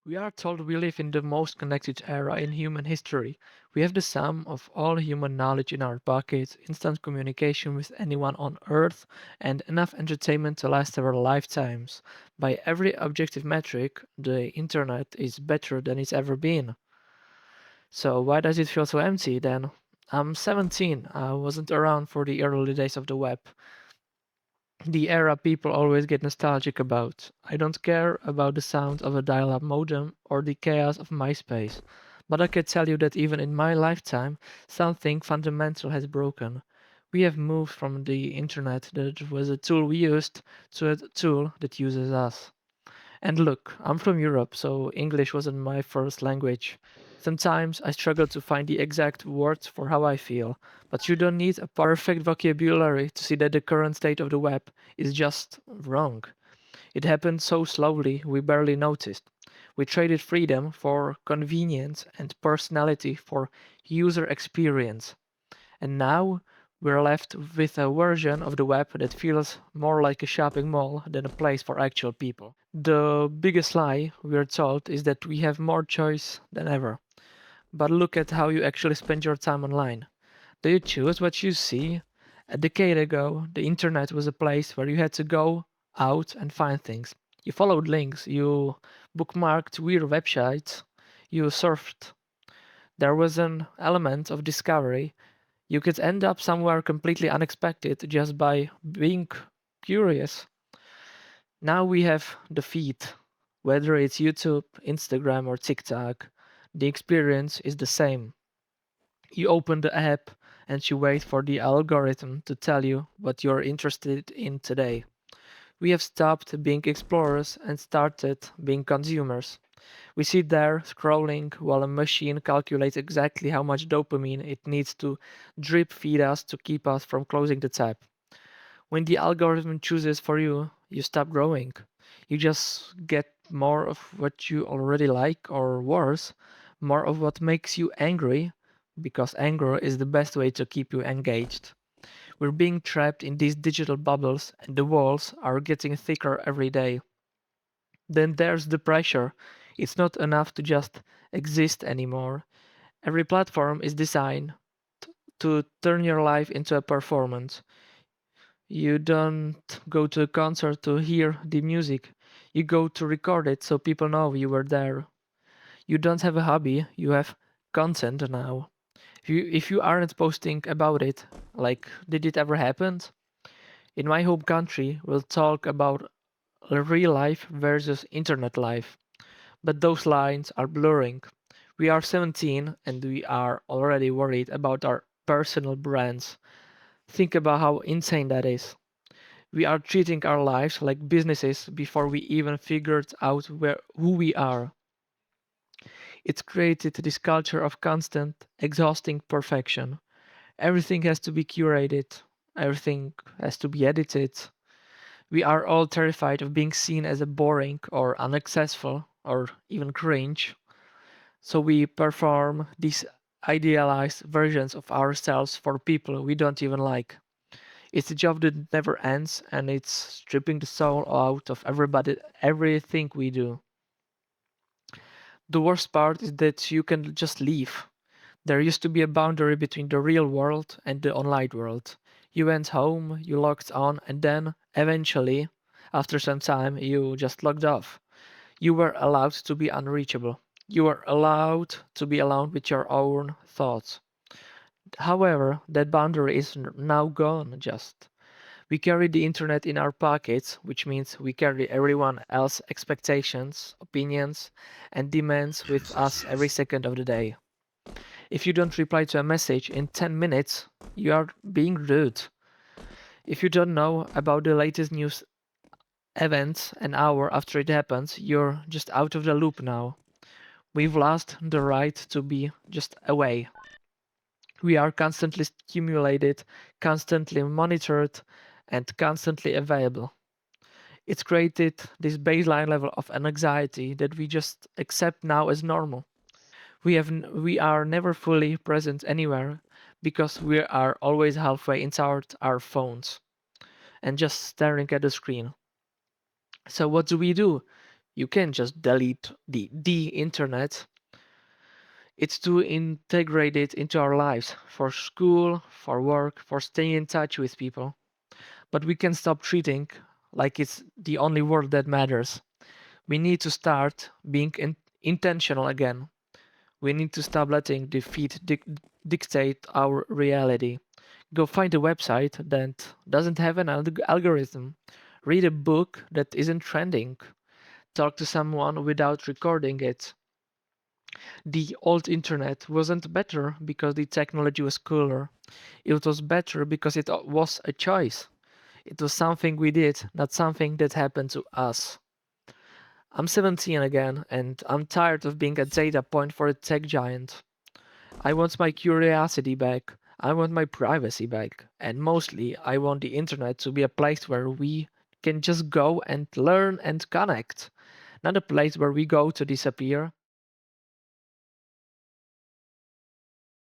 We are told we live in the most connected era in human history. We have the sum of all human knowledge in our pockets, instant communication with anyone on Earth, and enough entertainment to last our lifetimes. By every objective metric, the internet is better than it's ever been. So, why does it feel so empty then? I'm 17. I wasn't around for the early days of the web. The era people always get nostalgic about. I don't care about the sound of a dial-up modem or the chaos of MySpace, but I can tell you that even in my lifetime, something fundamental has broken. We have moved from the internet that was a tool we used to a tool that uses us. And look, I'm from Europe, so English wasn't my first language. Sometimes I struggle to find the exact words for how I feel, but you don't need a perfect vocabulary to see that the current state of the web is just wrong. It happened so slowly we barely noticed. We traded freedom for convenience and personality for user experience. And now we're left with a version of the web that feels more like a shopping mall than a place for actual people. The biggest lie we're told is that we have more choice than ever. But look at how you actually spend your time online. Do you choose what you see? A decade ago, the internet was a place where you had to go out and find things. You followed links, you bookmarked weird websites, you surfed. There was an element of discovery. You could end up somewhere completely unexpected just by being curious. Now we have the feed. Whether it's YouTube, Instagram, or TikTok, the experience is the same. You open the app and you wait for the algorithm to tell you what you're interested in today. We have stopped being explorers and started being consumers. We sit there scrolling while a machine calculates exactly how much dopamine it needs to drip feed us to keep us from closing the tab. When the algorithm chooses for you, you stop growing. You just get more of what you already like, or worse, more of what makes you angry, because anger is the best way to keep you engaged. We're being trapped in these digital bubbles, and the walls are getting thicker every day. Then there's the pressure. It's not enough to just exist anymore. Every platform is designed to turn your life into a performance. You don't go to a concert to hear the music. You go to record it so people know you were there. You don't have a hobby, you have content now. If you aren't posting about it, like did it ever happen? In my home country, we'll talk about real life versus internet life. But those lines are blurring. We are 17 and we are already worried about our personal brands. Think about how insane that is. We are treating our lives like businesses before we even figured out who we are. It's created this culture of constant, exhausting perfection. Everything has to be curated, everything has to be edited. We are all terrified of being seen as a boring or unsuccessful or even cringe. So we perform these idealized versions of ourselves for people we don't even like. It's a job that never ends and it's stripping the soul out of everything we do. The worst part is that you can just leave. There used to be a boundary between the real world and the online world. You went home, you logged on, and then, eventually, after some time, you just logged off. You were allowed to be unreachable. You were allowed to be alone with your own thoughts. However, that boundary is now gone just. We carry the internet in our pockets, which means we carry everyone else's expectations, opinions, and demands with us every second of the day. If you don't reply to a message in 10 minutes, you are being rude. If you don't know about the latest news events an hour after it happens, you're just out of the loop now. We've lost the right to be just away. We are constantly stimulated, constantly monitored, and constantly available. It's created this baseline level of anxiety that we just accept now as normal. We are never fully present anywhere because we are always halfway inside our phones and just staring at the screen. So what do? You can't just delete the internet. It's to integrate it into our lives for school, for work, for staying in touch with people. But we can stop treating like it's the only word that matters. We need to start being intentional again. We need to stop letting the feed dictate our reality. Go find a website that doesn't have an algorithm. Read a book that isn't trending. Talk to someone without recording it. The old internet wasn't better because the technology was cooler. It was better because it was a choice. It was something we did, not something that happened to us. I'm 17 again, and I'm tired of being a data point for a tech giant. I want my curiosity back. I want my privacy back. And mostly, I want the internet to be a place where we can just go and learn and connect. Not a place where we go to disappear.